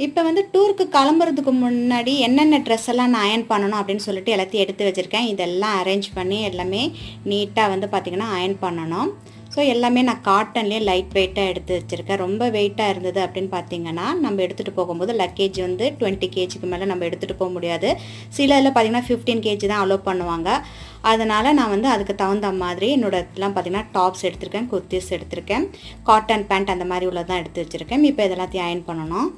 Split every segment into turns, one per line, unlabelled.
இப்போ வந்து டூருக்கு கிளம்புறதுக்கு முன்னாடி என்னென்ன ட்ரெஸ் எல்லாம் நான் அயர்ன் பண்ணணும் அப்படின்னு சொல்லிட்டு எல்லாத்தையும் எடுத்து வச்சுருக்கேன். இதெல்லாம் அரேஞ்ச் பண்ணி எல்லாமே நீட்டாக வந்து பார்த்திங்கன்னா அயர்ன் பண்ணணும். ஸோ எல்லாமே நான் காட்டன்லேயே லைட் வெயிட்டாக எடுத்து வச்சுருக்கேன். ரொம்ப வெயிட்டாக இருந்தது அப்படின்னு பார்த்தீங்கன்னா நம்ம எடுத்துகிட்டு போகும்போது லக்கேஜ் வந்து 20 கேஜிக்கு மேலே நம்ம எடுத்துகிட்டு போக முடியாது. சில இதில் பார்த்திங்கன்னா 15 கேஜி தான் அலோவ் பண்ணுவாங்க. அதனால் நான் வந்து அதுக்கு தகுந்த மாதிரி என்னோடய இதெல்லாம் பார்த்திங்கன்னா டாப்ஸ் எடுத்திருக்கேன், குர்த்திஸ் எடுத்திருக்கேன், காட்டன் பேண்ட் அந்த மாதிரி உள்ளதான் எடுத்து வச்சுருக்கேன். இப்போ இதெல்லாத்தையும் அயர்ன் பண்ணணும்.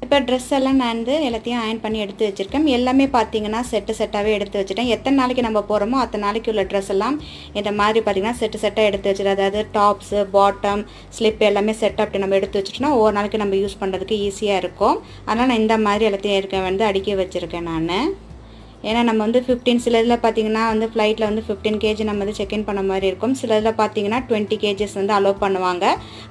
இப்போ ட்ரெஸ் எல்லாம் நான் வந்து எல்லாத்தையும் அயர்ன் பண்ணி எடுத்து வச்சுருக்கேன். எல்லாமே பார்த்தீங்கன்னா செட்டாகவே எடுத்து வச்சுட்டேன். எத்தனை நாளைக்கு நம்ம போகிறோமோ அத்தனை நாளைக்கு உள்ள ட்ரெஸ் எல்லாம் இந்த மாதிரி பார்த்திங்கன்னா செட்டாக எடுத்து வச்சுட்டு, அதாவது டாப்ஸு, பாட்டம், ஸ்லிப் எல்லாமே செட் அப்படி நம்ம எடுத்து வச்சுட்டோம்னா ஒவ்வொரு நாளைக்கு நம்ம யூஸ் பண்ணுறதுக்கு ஈஸியாக இருக்கும். அதனால் நான் இந்த மாதிரி எல்லாத்தையும் வந்து அடுக்கி வச்சுருக்கேன் நான். ஏன்னா நம்ம வந்து 15 சில இதில் பார்த்திங்கன்னா வந்து ஃப்ளைட்டில் வந்து 15 கேஜி நம்ம வந்து செக்இன் பண்ண மாதிரி இருக்கும். சில இதில் பார்த்திங்கன்னா 20 கேஜஸ் வந்து அலோவ் பண்ணுவாங்க.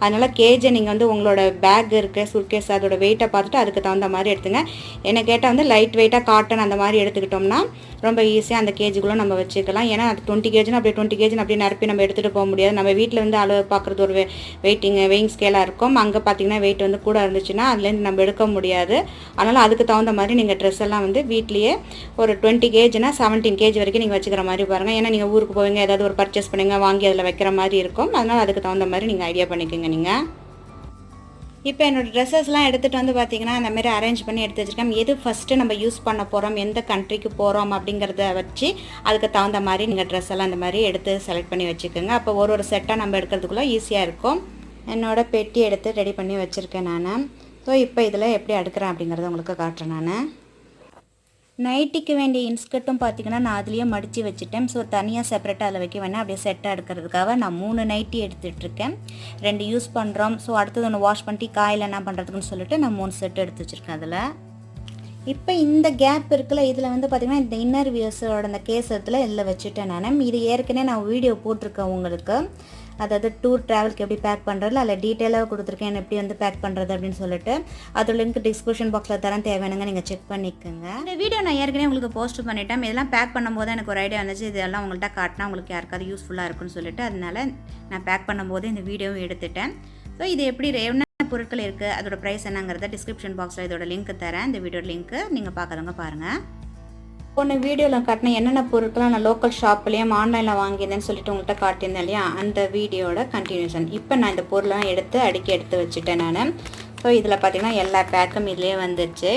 அதனால் கேஜை நீங்கள் வந்து உங்களோட பேக் இருக்க சூட்கேஸ் அதோட வெயிட்டை பார்த்துட்டு அதுக்கு தகுந்த மாதிரி எடுத்துங்க. என்ன கேட்டால் வந்து லைட் வெயிட்டாக காட்டன் அந்த மாதிரி எடுத்துக்கிட்டோம்னா ரொம்ப ஈஸியாக அந்த கேஜிக்குள்ளே நம்ம வச்சுக்கலாம். ஏன்னா அது 20 கேஜின்னு அப்படியே 20 கேஜின்னு அப்படியே நிரப்பி நம்ம எடுத்துகிட்டு போக முடியாது. நம்ம வீட்டில் வந்து அளவு பார்க்குறது ஒரு வெயிங் ஸ்கேலாக இருக்கும். அங்கே பார்த்திங்கன்னா வெயிட் வந்து கூட இருந்துச்சுன்னா அதுலேருந்து நம்ம எடுக்க முடியாது. அதனால் அதுக்கு தகுந்த மாதிரி நீங்கள் ட்ரெஸ் எல்லாம் வந்து வீட்லேயே ஒரு 20 கேஜினா 17 கேஜி வரைக்கும் நீங்கள் வச்சுக்கிற மாதிரி பாருங்கள். ஏன்னா நீங்கள் ஊருக்கு போவீங்க, ஏதாவது ஒரு பர்ச்சேஸ் பண்ணுங்க, வாங்கி அதில் வைக்கிற மாதிரி இருக்கும். அதனால் அதுக்கு தகுந்த மாதிரி நீங்கள் ஐடியா பண்ணிக்கோங்க நீங்கள். இப்போ என்னோடய ட்ரெஸ்ஸஸ்லாம் எடுத்துகிட்டு வந்து பார்த்திங்கன்னா அந்தமாரி அரேஞ்ச் பண்ணி எடுத்து வச்சுருக்கேன். எது ஃபஸ்ட்டு நம்ம யூஸ் பண்ண போகிறோம், எந்த கண்ட்ரிக்கு போகிறோம் அப்படிங்கிறத வச்சு அதுக்கு தகுந்த மாதிரி நீங்கள் ட்ரெஸ் எல்லாம் அந்த மாதிரி எடுத்து செலக்ட் பண்ணி வச்சுக்கோங்க. அப்போ ஒரு செட்டாக நம்ம எடுக்கிறதுக்குள்ளே ஈஸியாக இருக்கும். என்னோடய பெட்டி எடுத்து ரெடி பண்ணி வச்சுருக்கேன் நான். ஸோ இப்போ இதில் எப்படி அடுக்கிறேன் அப்படிங்கிறத உங்களுக்கு காட்டுறேன் நான். நைட்டிக்கு வேண்டிய இன்ஸ்கர்ட்டும் பார்த்திங்கன்னா நான் அதுலேயே மடித்து வச்சுட்டேன். ஸோ தனியாக செப்பரேட்டாக அதில் வைக்க வேணாம், அப்படியே செட்டாக எடுக்கிறதுக்காக நான் 3 நைட்டி எடுத்துகிட்ருக்கேன். 2 யூஸ் பண்ணுறோம். ஸோ அடுத்தது ஒன்று வாஷ் பண்ணிட்டு காயில் என்ன பண்ணுறதுக்குன்னு சொல்லிட்டு நான் 3 செட்டு எடுத்து வச்சுருக்கேன் அதில். இப்போ இந்த கேப் இருக்குல்ல, இதில் வந்து பார்த்திங்கன்னா இந்த இன்னர் வியர்ஸோட அந்த கேசத்தில் இதில் வச்சுட்டேன் நான். இது ஏற்கனவே நான் வீடியோ போட்டிருக்கேன் உங்களுக்கு, அதாவது டூர் ட்ராவலுக்கு எப்படி பேக் பண்ணுறது அதில் டீட்டெயிலாக கொடுத்துருக்கேன், எப்படி வந்து பேக் பண்ணுறது அப்படின்னு சொல்லிட்டு. அதோட லிங்க் டிஸ்கிரிப்ஷன் பாக்ஸில் தரேன், தேவையானுங்க நீங்கள் செக் பண்ணிக்கோங்க. இந்த வீடியோ நான் ஏற்கனவே உங்களுக்கு போஸ்ட் பண்ணிட்டேன். இதெல்லாம் பேக் பண்ணும்போது எனக்கு ஒரு ஐடியா வந்துச்சு, இதெல்லாம் உங்கள்கிட்ட காட்டினா உங்களுக்கு யாருக்காவது யூஸ்ஃபுல்லாக இருக்குன்னு சொல்லிட்டு. அதனால நான் பேக் பண்ணும்போது இந்த வீடியோவும் எடுத்துட்டேன். ஸோ இது எப்படி என்ன பொருட்கள் இருக்குது, அதோட ப்ரைஸ் என்னங்கிறத டிஸ்கிரிப்ஷன் பாக்ஸில் இதோட லிங்க் தரேன். இந்த வீடியோ லிங்க்கு நீங்கள் பார்க்குறவங்க பாருங்கள். ஒன்று வீடியோவில் காட்டினேன் என்னென்ன பொருட்கள்லாம் நான் லோக்கல் ஷாப்லேயும் ஆன்லைனில் வாங்கியிருந்தேன்னு சொல்லிட்டு உங்கள்கிட்ட காட்டியிருந்தேன் இல்லையா, அந்த வீடியோட கண்டினியூஷன். இப்போ நான் இந்த பொருளெலாம் எடுத்து வச்சுட்டேன் நான். ஸோ இதில் பார்த்திங்கன்னா எல்லா பேக்கும் இதிலே வந்துச்சு.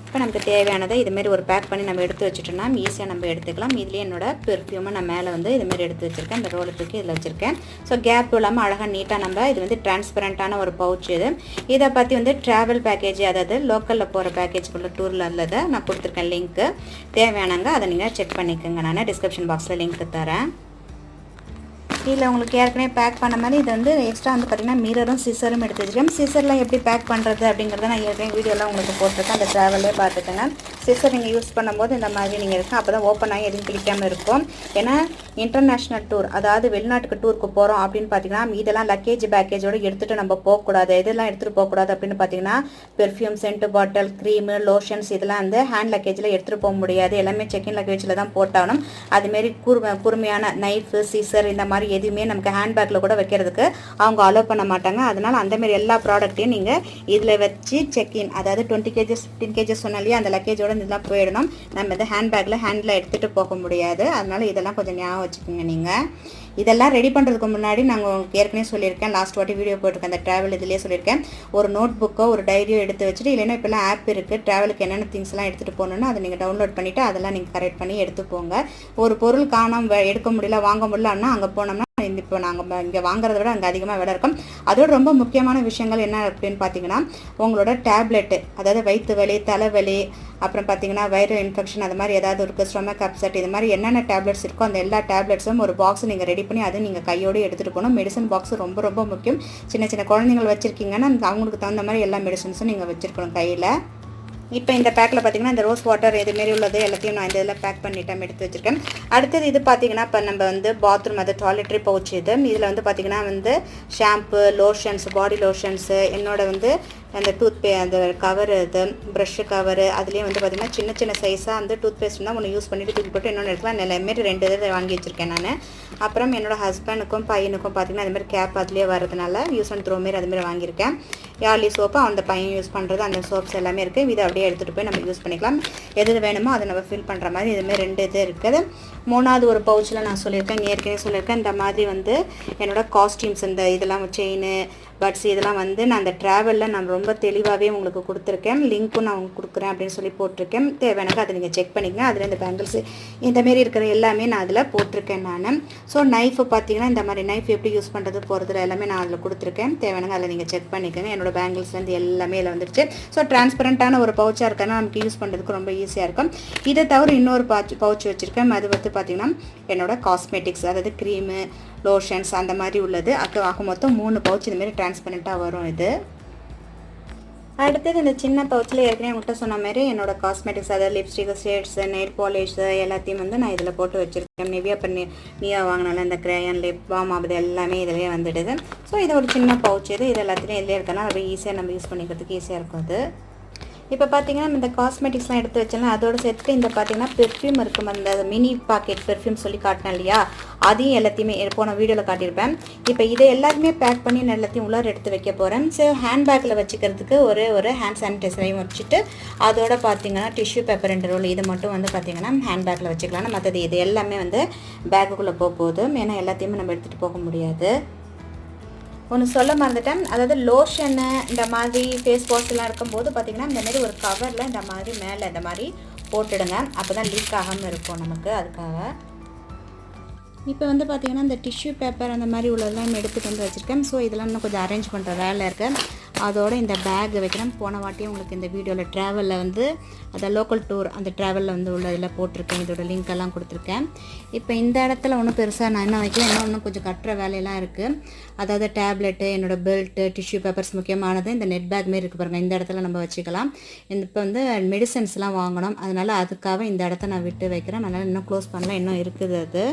இப்போ நமக்கு தேவையானதை இதுமாரி ஒரு பேக் பண்ணி நம்ம எடுத்து வச்சுட்டோம்னா ஈஸியாக நம்ம எடுத்துக்கலாம். இதுலேயே என்னோடய பெர்ஃப்யூமை நான் மேலே வந்து இதுமாரி எடுத்து வச்சுருக்கேன். இந்த ரோலை தூக்கி இதில் வச்சுருக்கேன். ஸோ கேப் இல்லாமல் அழகாக நீட்டாக நம்ம இது வந்து டிரான்ஸ்பரண்ட்டான ஒரு பவுச். இதை பற்றி வந்து ட்ராவல் பேக்கேஜ், அதாவது லோக்கலில் போகிற பேக்கேஜுக்குள்ள டூரில் உள்ளதை நான் கொடுத்துருக்கேன் லிங்க்கு. தேவையானங்க அதை நீங்கள் செக் பண்ணிக்கோங்க. நான் டிஸ்கிரிப்ஷன் பாக்ஸில் லிங்க் தரேன். இதில் உங்களுக்கு ஏற்கனவே பேக் பண்ண மாதிரி இது வந்து எக்ஸ்ட்ரா வந்து பார்த்திங்கன்னா மிரரும் சிசரும் எடுத்து வச்சுருக்கேன். சிசர்லாம் எப்படி பேக் பண்ணுறது அப்படிங்கிறத நான் ஏற்கனவே வீடியோலாம் உங்களுக்கு போட்டிருக்கேன், அந்த ட்ராவலே பார்த்துக்கோங்க. சிசர் நீங்கள் யூஸ் பண்ணும்போது இந்த மாதிரி நீங்கள் இருக்கும், அப்போ தான் ஓப்பன் ஆகி எதுவும் கிளிக்காமல் இருக்கும். ஏன்னா இன்டர்நேஷ்னல் டூர், அதாவது வெளிநாட்டுக்கு டூருக்கு போகிறோம் அப்படின்னு பார்த்தீங்கன்னா இதெல்லாம் லக்கேஜ் பேக்கேஜோடு எடுத்துகிட்டு நம்ம போகக்கூடாது. இதெல்லாம் எடுத்துகிட்டு போகக்கூடாது அப்படின்னு பார்த்தீங்கன்னா பெர்ஃப்யூம், சென்ட் பாட்டில், க்ரீமு, லோஷன்ஸ் இதெல்லாம் வந்து ஹேண்ட் லக்கேஜில் எடுத்துகிட்டு போக முடியாது. எல்லாமே செக்இன் லக்கேஜில் தான் போட்டாகணும். அதுமாரி கூர்மையான நைஃபு, சிசர் இந்த மாதிரி எதுவுமே நமக்கு ஹேண்ட்பேக்கில் கூட வைக்கிறதுக்கு அவங்க அலோவ் பண்ண மாட்டாங்க. அதனால் அந்தமாரி எல்லா ப்ராடக்ட்டையும் நீங்கள் இதில் வச்சு செக்இன், அதாவது 20 கேஜஸ் 15 கேஜஸ் சொன்னாலே அந்த லக்கேஜோட இதெல்லாம் போயிடணும். நம்ம இந்த ஹேண்டில் எடுத்துகிட்டு போக முடியாது. அதனால் இதெல்லாம் கொஞ்சம் ஞாபகம் வச்சுக்கோங்க நீங்கள். இதெல்லாம் ரெடி பண்ணுறதுக்கு முன்னாடி நாங்கள் உங்களுக்கு ஏற்கனவே சொல்லியிருக்கேன், லாஸ்ட் வாட்டி வீடியோ போட்டிருக்கேன், அந்த ட்ராவல் இதிலே சொல்லியிருக்கேன். ஒரு நோட் புக்கோ ஒரு டைரியோ எடுத்து வச்சுட்டு, இல்லைன்னா இப்போலாம் ஆப் இருக்குது, ட்ராவலுக்கு என்னென்ன திங்ஸ்லாம் எடுத்துகிட்டு போகணுன்னா அதை நீங்கள் டவுன்லோட் பண்ணிவிட்டு அதெல்லாம் நீங்கள் கரெக்ட் பண்ணி எடுத்துப்போங்க. ஒரு பொருள் காணாமல் எடுக்க முடியல, வாங்க முடியலன்னா அங்கே போனோம்னா இப்போ நாங்கள் இங்கே வாங்குறத விட அங்கே அதிகமாக விலை இருக்கும். அதோட ரொம்ப முக்கியமான விஷயங்கள் என்ன அப்படின்னு பார்த்தீங்கன்னா உங்களோட டேப்லெட்டு, அதாவது வயிற்று வலி, தலைவலி, அப்புறம் பார்த்தீங்கன்னா வைரல் இன்ஃபெக்ஷன், அது மாதிரி ஏதாவது இருக்குது, ஸ்டொமக் அப்செட், இது மாதிரி என்னென்ன டேப்லெட்ஸ் இருக்கோ அந்த எல்லா டேப்லெட்ஸும் ஒரு பாக்ஸ் நீங்கள் ரெடி பண்ணி அதை நீங்கள் கையோடு எடுத்துகிட்டு போகணும். மெடிசன் பாக்ஸ் ரொம்ப ரொம்ப முக்கியம். சின்ன சின்ன குழந்தைங்கள் வச்சுருக்கீங்கன்னா அவங்களுக்கு தகுந்த மாதிரி எல்லா மெடிசன்ஸும் நீங்கள் வச்சுருக்கணும் கையில். இப்போ இந்த பேக்கில் பார்த்திங்கன்னா இந்த ரோஸ் வாட்டர் இதுமாரி உள்ளது எல்லாத்தையும் நான் இந்த இதில் பேக் பண்ணிட்டேன், எடுத்து வச்சுருக்கேன். அடுத்தது இது பார்த்திங்கன்னா இப்போ நம்ம வந்து பாத்ரூம், அது டாய்லெட்ரி பவுச். இதில் வந்து பார்த்திங்கன்னா வந்து ஷாம்பு, லோஷன்ஸ், பாடி லோஷன்ஸு, என்னோட வந்து அந்த அந்த கவர் இது ப்ரஷ்ஷு கவரு அதுலேயே வந்து பார்த்திங்கன்னா சின்ன சின்ன சைஸாக வந்து டூத் பேஸ்ட்னா ஒன்று யூஸ் பண்ணிவிட்டு தூக்கி போட்டு இன்னொன்று எடுக்கலாம். எல்லாமே 2 இதை வாங்கி வச்சுருக்கேன் நான். அப்புறம் என்னோடய ஹஸ்பண்டுக்கும் பையனுக்கும் பார்த்திங்கன்னா அதுமாதிரி கேப் அதுலேயே வரதுனால யூஸ் அண்ட் த்ரோ மாரி அதுமாதிரி வாங்கியிருக்கேன். யார்லி சோப்பு அந்த பையன் யூஸ் பண்ணுறது அந்த சோப்ஸ் எல்லாமே இருக்குது. இதை அப்படியே எடுத்துகிட்டு போய் நம்ம யூஸ் பண்ணிக்கலாம். எது வேணுமோ அதை நம்ம ஃபில் பண்ணுற மாதிரி இதுமாதிரி 2 இது இருக்குது. 3வது ஒரு பவுச்சில் நான் சொல்லியிருக்கேன், ஏற்கனவே சொல்லியிருக்கேன், இந்த மாதிரி வந்து என்னோடய காஸ்டியூம்ஸ் இந்த இதெல்லாம் செயின் பட்ஸ் இதெல்லாம் வந்து நான் அந்த ட்ராவலில் நான் ரொம்ப தெளிவாகவே உங்களுக்கு கொடுத்துருக்கேன். லிங்க்கும் நான் உங்களுக்கு கொடுக்குறேன் அப்படின்னு சொல்லி போட்டிருக்கேன். தேவையானக்கு அதை நீங்கள் செக் பண்ணிக்கங்க. அதில் இந்த பேங்கிள்ஸு இந்தமாரி இருக்கிற எல்லாமே நான் அதில் போட்டிருக்கேன் நான். ஸோ நைஃபு பார்த்தீங்கன்னா இந்த மாதிரி நைஃப் எப்படி யூஸ் பண்ணுறது போகிறதுல எல்லாமே நான் அதில் கொடுத்துருக்கேன். தேவையானங்க அதில் நீங்கள் செக் பண்ணிக்கோங்க. என்னோடய பேங்கிள்ஸ்லேருந்து எல்லாமே இதில் வந்துடுச்சு. ஸோ டிரான்ஸ்பரண்ட்டான ஒரு பவுச்சாக இருக்கனா நமக்கு யூஸ் பண்ணுறதுக்கு ரொம்ப ஈஸியாக இருக்கும். இதை தவிர இன்னொரு பவுச் வச்சுருக்கேன். அது வந்து பார்த்திங்கன்னா என்னோடய காஸ்மெட்டிக்ஸ், அதாவது க்ரீமு, லோஷன்ஸ் அந்த மாதிரி உள்ளது. ஆக மொத்தம் 3 பவுச் இதுமாரி டிரான்ஸ்பரண்ட்டாக வரும் இது. அடுத்தது இந்த சின்ன பவுச்சில் ஏற்கனவே உங்கள்கிட்ட சொன்ன மாதிரி என்னோடய காஸ்மெட்டிக்ஸ், அதாவது லிப்ஸ்டிக், ஷேட்ஸு, நெயில் பாலிஷு எல்லாத்தையும் வந்து நான் இதில் போட்டு வச்சுருக்கேன். நிவியா நீயா வாங்கினால இந்த க்ரேயன், லிப் பாம் அது எல்லாமே இதிலே வந்துடுது. ஸோ இது ஒரு சின்ன பவுச் இது எல்லாத்துலேயும் இதிலே இருக்கனால ரொம்ப ஈஸியாக நம்ம யூஸ் பண்ணிக்கிறதுக்கு ஈஸியாக இருக்கும் அது. இப்போ பார்த்தீங்கன்னா இந்த காஸ்மெட்டிக்ஸ்லாம் எடுத்து வச்சலாம். அதோடு சேர்த்து இந்த பார்த்தீங்கன்னா பெர்ஃப்யூம் இருக்கும், அந்த மினி பாக்கெட் பெர்ஃப்யூம் சொல்லி காட்டினேன் இல்லையா, அதையும் எல்லாத்தையுமே போன வீடியோவில் காட்டியிருப்பேன். இப்போ இதை எல்லாத்தையுமே பேக் பண்ணி நான் எல்லாத்தையும் உள்ளார எடுத்து வைக்க போகிறேன். ஸோ ஹேண்ட்பேக்கில் வச்சுக்கிறதுக்கு ஒரு ஹேண்ட் சானிடைசரையும் வச்சுட்டு அதோட பார்த்தீங்கன்னா டிஷ்யூ பேப்பர் 2 ரோல் இது மட்டும் வந்து பார்த்தீங்கன்னா ஹேண்ட்பேக்கில் வச்சுக்கலாம். மற்றது இது எல்லாமே வந்து பேக்குக்குள்ளே போகுது. ஏன்னா எல்லாத்தையுமே நம்ம எடுத்துகிட்டு போக முடியாது. ஒன்று சொல்ல மறந்துட்டேன், அதாவது லோஷனு இந்த மாதிரி ஃபேஸ் வாஷ்லாம் இருக்கும்போது பார்த்திங்கன்னா இந்த மாதிரி ஒரு கவரில் இந்த மாதிரி மேலே இந்த மாதிரி போட்டுடுங்க. அப்போ தான் லீக் ஆகாமல் இருக்கும் நமக்கு. அதுக்காக இப்போ வந்து பார்த்திங்கன்னா இந்த டிஷ்யூ பேப்பர் அந்த மாதிரி உள்ளதெல்லாம் எடுத்துகிட்டு வந்து வச்சுருக்கேன். ஸோ இதெல்லாம் இன்னும் கொஞ்சம் அரேஞ்ச் பண்ணுற வேலை இருக்குது. அதோடு இந்த பேக் வைக்கிறேன். போன வாட்டியும் உங்களுக்கு இந்த வீடியோவில் ட்ராவலில் வந்து அந்த லோக்கல் டூர் அந்த ட்ராவலில் வந்து உள்ளதில் போட்டிருக்கேன். இதோட லிங்க்கெல்லாம் கொடுத்துருக்கேன். இப்போ இந்த இடத்துல ஒன்றும் பெருசாக நான் என்ன வைக்கல, இன்னும் கொஞ்சம் கட்டுற வேலையெல்லாம் இருக்குது. அதாவது டேப்லெட்டு, என்னோடய பெல்ட்டு, டிஷ்யூ பேப்பர்ஸ், முக்கியமானது இந்த நெட் பேக் மாரி இருக்குது பாருங்கள், இந்த இடத்துல நம்ம வச்சுக்கலாம். இப்போ வந்து மெடிசன்ஸ்லாம் வாங்கணும், அதனால் அதுக்காக இந்த இடத்த நான் விட்டு வைக்கிறேன். அதனால் இன்னும் க்ளோஸ் பண்ணல, இன்னும் இருக்குது அது.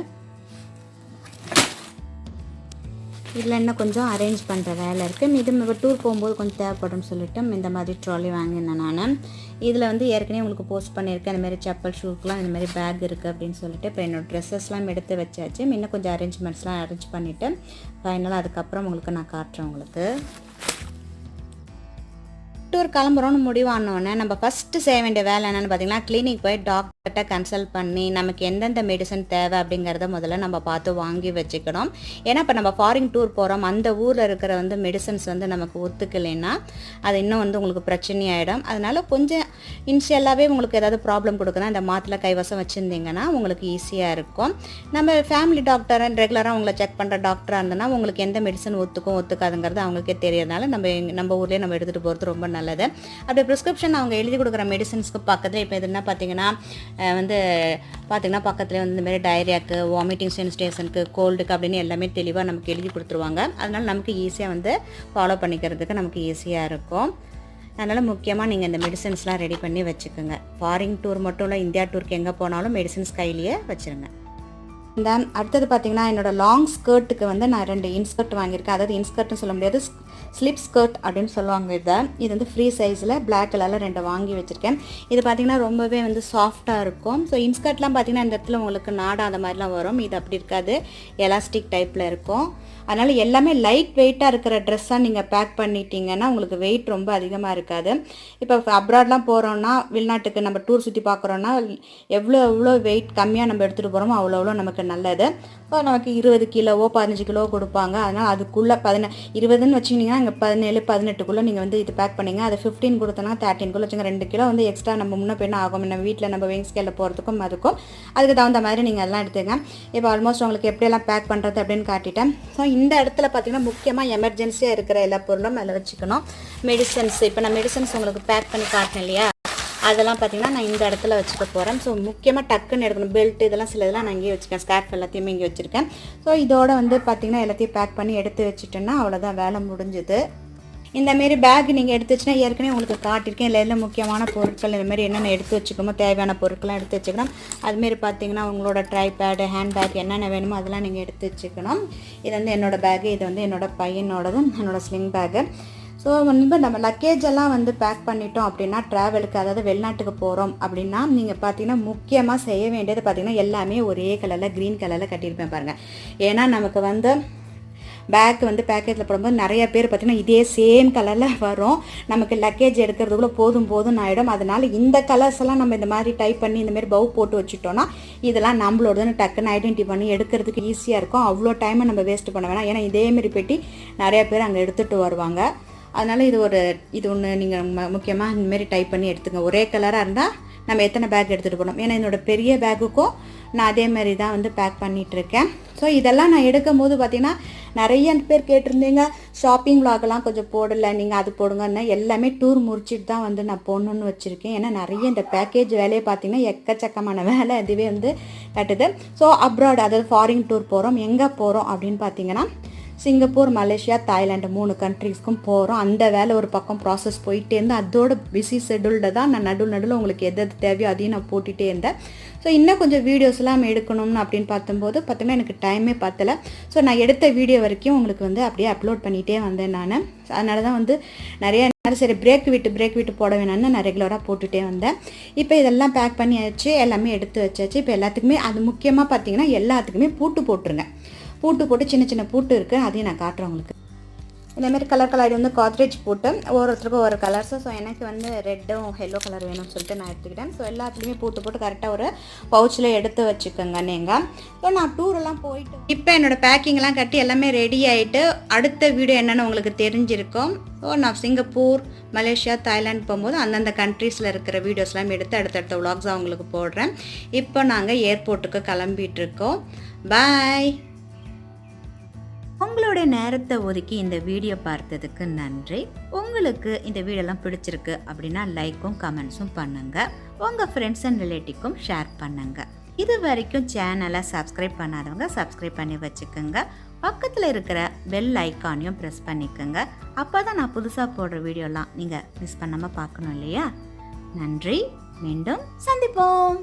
இதில் இன்னும் கொஞ்சம் அரேஞ்ச் பண்ணுற வேலை இருக்குது. இது நம்ம டூர் போகும்போது கொஞ்சம் தேவைப்படும்னு சொல்லிவிட்டு இந்த மாதிரி ட்ராலி வாங்கினேன் நான். இதில் வந்து ஏற்கனவே உங்களுக்கு போஸ்ட் பண்ணியிருக்கேன், இந்தமாதிரி செப்பல் ஷூக்கெலாம் இந்தமாதிரி பேக் இருக்குது அப்படின்னு சொல்லிட்டு. இப்போ என்னோடய ட்ரெஸ்ஸஸ்லாம் எடுத்து வச்சாச்சு. இன்னும் கொஞ்சம் அரேஞ்ச்மெண்ட்ஸ்லாம் அரேஞ்ச் பண்ணிவிட்டு ஃபைனலாக அதுக்கப்புறம் உங்களுக்கு நான் காட்டுறேன். உங்களுக்கு டூர் கிளம்புறோன்னு முடிவானோடனே நம்ம ஃபஸ்ட்டு செய்ய வேண்டிய வேலை என்னென்னு பார்த்தீங்கன்னா, கிளினிக் போய் டாக்டர்கிட்ட கன்சல்ட் பண்ணி நமக்கு எந்தெந்த மெடிசன் தேவை அப்படிங்கிறத முதல்ல நம்ம பார்த்து வாங்கி வச்சுக்கணும். ஏன்னா இப்போ நம்ம ஃபாரின் டூர் போகிறோம், அந்த ஊரில் இருக்கிற வந்து மெடிசன்ஸ் வந்து நமக்கு ஒத்துக்கலைன்னா அது இன்னும் வந்து உங்களுக்கு பிரச்சனையாயிடும். அதனால் கொஞ்சம் இனிஷியலாகவே உங்களுக்கு ஏதாவது ப்ராப்ளம் கொடுக்குன்னா இந்த மாத்திரை கைவசம் வச்சுருந்தீங்கன்னா உங்களுக்கு ஈஸியாக இருக்கும். நம்ம ஃபேமிலி டாக்டரை ரெகுலராக உங்களை செக் பண்ணுற டாக்டராக இருந்ததுன்னா உங்களுக்கு எந்த மெடிசன் ஒத்துக்கும் ஒத்துக்காதுங்கிறது அவங்களுக்கே தெரியறதுனால நம்ம ஊர்லேயே நம்ம எடுத்துகிட்டு போகிறது ரொம்ப நல்லது. அப்படி ப்ரிஸ்கிரிப்ஷன் அவங்க எழுதி கொடுக்குற மெடிசன்ஸ்க்கு பக்கத்தில் இப்போ எதுனா பார்த்தீங்கன்னா வந்து பார்த்திங்கன்னா பக்கத்தில் வந்து இந்தமாதிரி டயரியாக்கு, வாமிட்டிங் சென்சேஷனுக்கு, கோல்டுக்கு அப்படின்னு எல்லாமே தெளிவாக நமக்கு எழுதி கொடுத்துருவாங்க. அதனால் நமக்கு ஈஸியாக வந்து ஃபாலோ பண்ணிக்கிறதுக்கு நமக்கு ஈஸியாக இருக்கும். அதனால் முக்கியமாக நீங்கள் இந்த மெடிசன்ஸ்லாம் ரெடி பண்ணி வச்சுக்கோங்க. ஃபாரின் டூர் மட்டும் இல்லை, இந்தியா டூருக்கு எங்கே போனாலும் மெடிசன்ஸ் கையிலேயே வச்சுருங்க. அடுத்தது பார்த்திங்கன்னா என்னோடய லாங் ஸ்கர்ட்டுக்கு வந்து நான் 2 இன்ஸ்கர்ட் வாங்கியிருக்கேன். அதாவது இன்ஸ்கர்ட்னு சொல்ல முடியாது, ஸ்லிப் ஸ்கர்ட் அப்படின்னு சொல்லுவாங்க. இது வந்து ஃப்ரீ சைஸில் பிளாக் கலரில் 2 வாங்கி வச்சுருக்கேன். இது பார்த்திங்கன்னா ரொம்பவே வந்து சாஃப்டாக இருக்கும். ஸோ இன்ஸ்கர்ட்லாம் பார்த்திங்கன்னா இந்த இடத்துல உங்களுக்கு நாடா அந்த மாதிரிலாம் வரும். இது அப்படி இருக்காது, எலாஸ்டிக் டைப்பில் இருக்கும். அதனால் எல்லாமே லைட் வெயிட்டாக இருக்கிற ட்ரெஸ்ஸாக நீங்கள் பேக் பண்ணிட்டீங்கன்னா உங்களுக்கு வெயிட் ரொம்ப அதிகமாக இருக்காது. இப்போ அப்ராட்லாம் போகிறோன்னா, வெளிநாட்டுக்கு நம்ம டூர் சுற்றி பார்க்குறோன்னா எவ்வளோ வெயிட் கம்மியாக நம்ம எடுத்துகிட்டு போகிறோமோ அவ்வளோ நமக்கு நல்லது. இப்போ நமக்கு 20 கிலோவோ 15 கிலோவோ கொடுப்பாங்க. அதனால் அதுக்குள்ளே 20ன்னு வச்சுக்கிட்டிங்கன்னா இங்கே 17, 18க்குள்ளே நீங்கள் வந்து இது பேக் பண்ணிங்க. அது 15 கொடுத்தோன்னா 13 வச்சுங்க. 2 கிலோ வந்து எக்ஸ்ட்ரா நம்ம முன்ன பின்ன ஆகும். நம்ம வீட்டில் நம்ம வெயிங் ஸ்கேலில் போகிறதுக்கும் அதுக்கும் அதுக்கு தகுந்த மாதிரி நீங்கள் அதெல்லாம் எடுத்துங்க. இப்போ ஆல்மோஸ்ட் உங்களுக்கு எப்படியெல்லாம் பேக் பண்ணுறது அப்படின்னு காட்டிட்டேன். ஸோ இந்த இடத்துல பார்த்திங்கன்னா முக்கியமாக எமர்ஜென்சியாக இருக்கிற எல்லா பொருளும் அதில் வச்சுக்கணும். மெடிசன்ஸ், இப்போ நான் மெடிசன்ஸ் உங்களுக்கு பேக் பண்ணி காட்டினேன் இல்லையா, அதெல்லாம் பார்த்திங்கன்னா நான் இந்த இடத்துல வச்சுக்க போகிறேன். ஸோ முக்கியமாக டக்குன்னு எடுக்கணும். பெல்ட் இதெல்லாம் சில இதெல்லாம் நான் இங்கே வச்சுருக்கேன். ஸ்கார்ஃப் எல்லாத்தையுமே இங்கே வச்சுருக்கேன். ஸோ இதோட வந்து பார்த்திங்கன்னா எல்லாத்தையும் பேக் பண்ணி எடுத்து வச்சுட்டேன்னா அவ்வளோதான், வேலை முடிஞ்சுது. இந்தமாரி பேக் நீங்கள் எடுத்து வச்சுன்னா ஏற்கனவே உங்களுக்கு காட்டியிருக்கேன். இல்லை முக்கியமான பொருட்கள் இந்தமாரி என்னென்ன எடுத்து வச்சுக்கணுமோ தேவையான பொருட்கள்லாம் எடுத்து வச்சுக்கணும். அதுமாரி பார்த்திங்கன்னா உங்களோட ட்ரைபேடு, ஹேண்ட் பேக் என்னென்ன வேணுமோ அதெல்லாம் நீங்கள் எடுத்து வச்சுக்கணும். இது வந்து என்னோடய பேகு, இது வந்து என்னோடய பையனோடதும் என்னோடய ஸ்லிங் பேகு. ஸோ ஸோ வந்து நம்ம லக்கேஜ் எல்லாம் வந்து பேக் பண்ணிட்டோம் அப்படின்னா ட்ராவலுக்கு, அதாவது வெளிநாட்டுக்கு போகிறோம் அப்படின்னா நீங்கள் பார்த்தீங்கன்னா முக்கியமாக செய்ய வேண்டியது பார்த்தீங்கன்னா எல்லாமே ஒரே கலரில் க்ரீன் கலரில் கட்டியிருப்பேன் பாருங்கள். ஏன்னா நமக்கு வந்து பேக் வந்து பேக்கெட்டில் போடும்போது நிறைய பேர் பார்த்திங்கன்னா இதே சேம் கலரில் வரும். நமக்கு லக்கேஜ் எடுக்கிறதுக்குள்ளே போதும் ஆகிடும். அதனால் இந்த கலர்ஸ் எல்லாம் நம்ம இந்த மாதிரி டைப் பண்ணி இந்தமாரி பவு போட்டு வச்சுட்டோன்னா இதெல்லாம் நம்மளோடதுன்னு டக்குன்னு ஐடென்டிஃபை பண்ணி எடுக்கிறதுக்கு ஈஸியாக இருக்கும். அவ்வளோ டைமை நம்ம வேஸ்ட் பண்ண வேணாம். ஏன்னா இதேமாரி பெட்டி நிறைய பேர் அங்கே எடுத்துகிட்டு வருவாங்க. அதனால் இது ஒன்று நீங்கள் முக்கியமாக இந்தமாரி டைப் பண்ணி எடுத்துங்க. ஒரே கலராக இருந்தால் நம்ம எத்தனை பேக் எடுத்துகிட்டு போகணும். ஏன்னா என்னோடய பெரிய பேக்குக்கும் நான் அதேமாரி தான் வந்து பேக் பண்ணிகிட்ருக்கேன். ஸோ இதெல்லாம் நான் எடுக்கும் போது பார்த்திங்கன்னா நிறைய பேர் கேட்டிருந்தீங்க, ஷாப்பிங் விலாகெல்லாம் கொஞ்சம் போடலை, நீங்கள் அது போடுங்கன்னா. எல்லாமே டூர் முடிச்சுட்டு தான் வந்து நான் போடணுன்னு வச்சுருக்கேன். ஏன்னா நிறைய இந்த பேக்கேஜ் வேலையை பார்த்திங்கன்னா எக்கச்சக்கமான வேலை இதுவே வந்து கட்டுது. ஸோ அப்ராட், அதாவது ஃபாரின் டூர் போகிறோம். எங்கே போகிறோம் அப்படின்னு பார்த்தீங்கன்னா சிங்கப்பூர், மலேசியா, தாய்லாண்டு 3 கண்ட்ரீஸ்க்கும் போகிறோம். அந்த வேலை ஒரு பக்கம் ப்ராசஸ் போயிட்டே இருந்து அதோட பிஸி ஷெட்யூல்டு தான் நான் நடுவில் உங்களுக்கு எது தேவையோ அதையும் நான் போட்டுகிட்டே இருந்தேன். ஸோ இன்னும் கொஞ்சம் வீடியோஸ்லாம் எடுக்கணும்னு அப்படின்னு பார்த்தும்போது பார்த்திங்கன்னா எனக்கு டைமே பத்தலை. ஸோ நான் எடுத்த வீடியோ வரைக்கும் உங்களுக்கு வந்து அப்படியே அப்லோட் பண்ணிகிட்டே வந்தேன் நான். அதனால தான் வந்து நிறைய சரி பிரேக் விட்டு போட வேணாம்னு நான் ரெகுலராக போட்டுகிட்டே வந்தேன். இப்போ இதெல்லாம் பேக் பண்ணியாச்சு, எல்லாமே எடுத்து வச்சாச்சு. இப்போ எல்லாத்துக்குமே அது முக்கியமாக பார்த்திங்கன்னா எல்லாத்துக்குமே பூட்டு போட்டுருங்க. பூட்டு போட்டு சின்ன பூட்டு இருக்குது, அதையும் நான் காட்டுறேன் உங்களுக்கு. இந்தமாரி கலர் இது வந்து காத்ரேஜ் பூட்டு, ஒவ்வொருத்தருக்கும் ஒரு கலர்ஸு. ஸோ எனக்கு வந்து ரெட்டும் எல்லோ கலர் வேணும்னு சொல்லிட்டு நான் எடுத்துக்கிட்டேன். ஸோ எல்லாத்துலேயுமே பூட்டு போட்டு கரெக்டாக ஒரு பவுச்சில் எடுத்து வச்சுக்கோங்க நீங்கள். ஸோ நான் டூரெல்லாம் போயிட்டு இப்போ என்னோடய பேக்கிங்லாம் கட்டி எல்லாமே ரெடி ஆகிட்டு அடுத்த வீடியோ என்னென்னு உங்களுக்கு தெரிஞ்சிருக்கும். ஸோ நான் சிங்கப்பூர், மலேசியா, தாய்லாந்து போகும்போது அந்தந்த கண்ட்ரீஸில் இருக்கிற வீடியோஸ்லாம் எடுத்து அடுத்தடுத்த விலாக்ஸாக உங்களுக்கு போடுறேன். இப்போ நாங்கள் ஏர்போர்ட்டுக்கு கிளம்பிகிட்ருக்கோம். பாய். உங்களுடைய நேரத்தை ஒதுக்கி இந்த வீடியோ பார்த்ததுக்கு நன்றி. உங்களுக்கு இந்த வீடியோலாம் பிடிச்சிருக்கு அப்படின்னா லைக்கும் கமெண்ட்ஸும் பண்ணுங்கள். உங்கள் ஃப்ரெண்ட்ஸ் அண்ட் ரிலேட்டிவ்க்கும் ஷேர் பண்ணுங்கள். இது வரைக்கும் சேனலை சப்ஸ்கிரைப் பண்ணாதவங்க சப்ஸ்கிரைப் பண்ணி வச்சுக்கோங்க. பக்கத்தில் இருக்கிற பெல் ஐக்கானையும் ப்ரெஸ் பண்ணிக்கோங்க. அப்போ தான் நான் புதுசாக போடுற வீடியோலாம் நீங்கள் மிஸ் பண்ணாமல் பார்க்கணும் இல்லையா? நன்றி. மீண்டும் சந்திப்போம்.